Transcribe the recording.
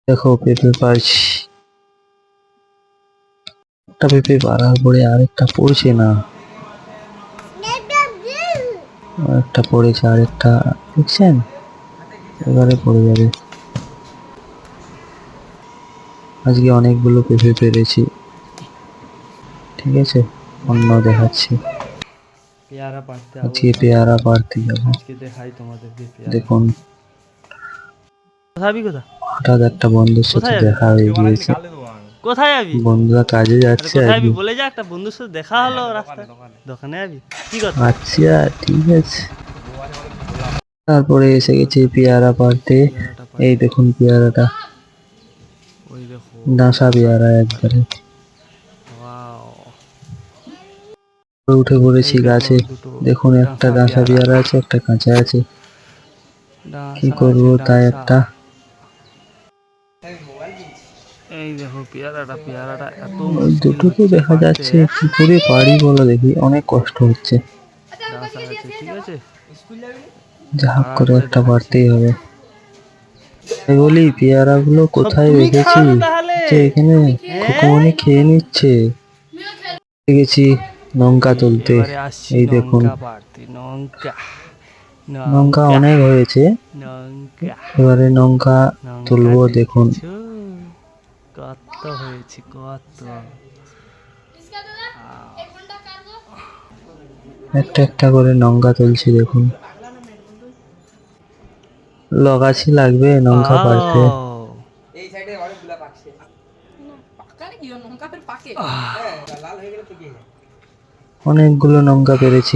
দেখো পেঁপে পারছি, একটা পেঁপে পাড়ার পরে আরেকটা পড়ছে না, একটা পড়েছে আরেকটা, দেখছেন? এবারে পড়ে যাবে। আজকে অনেকগুলো পেঁপে পেরেছি, ঠিক আছে, অন্য দেখাচ্ছি। পেয়ারা পাড়তে আজকে পেয়ারা পাড়তে যাবো। আজকে দেখাই তোমাদেরকে পেয়ারা। দেখুন কোথায় কোথা হঠাৎ একটা বন্ধুর সাথে কোথায় যাবি? দেখা হয়ে গিয়েছে। কোথায় যাবি? বন্ধুরা কাজে আরে যাচ্ছে কোথায় যাবি আজকে। বলে যা, একটা বন্ধুর সাথে দেখা হলো রাস্তায়। দোকানে যাবি? কি কথা? আচ্ছা ঠিক আছে। তারপরে এসে গেছে পেয়ারা পাড়তে। পেয়ারাটা এই পাড়তে। দেখুন পেয়ারাটা, ওই দেখো ডাঁসা পেয়ারা একবারে। ওয়াও। উঠে পড়েছি এই দেখো গাছে। দুটো দেখুন একটা ডাঁসা পেয়ারা আছে, একটা কাঁচা আছে। কি ডাঁসা করবো আছে, তাই ডাঁসা। একটা। এই দেখো পেয়ারাটা এত ওই মুশকিল দুটো তো হচ্ছে দেখা পাড়তে। যাচ্ছে, কি করে পারি বলো দেখি, অনেক কষ্ট হচ্ছে। ডাঁসা আছে, ঠিক আছে, যা হোক পাড়ার করে পরে একটা দেখাচ্ছি। পারতেই হবে। তাই বলি পেয়ারা গুলো সব কোথায় তুমি রেখেছি, খাওয়াবে তাহলে। যে এখানে হ্যাঁ? খোকমনি খেয়ে নিচ্ছে। গেছি লঙ্কা তুলতে। এবারে আসছি এই দেখুন লঙ্কা পাড়তে। লঙ্কা লঙ্কা লঙ্কা অনেক হয়েছে, লঙ্কা এবারে লঙ্কা লঙ্কা তুলবো। দেখুন দেখেছো কত হয়েছে, কত। একটা একটা করে লঙ্কা তুলছি। দেখুন লগাছি লাগবে লঙ্কা পাড়তে। আও। অনেকগুলো লঙ্কা পেরেছি।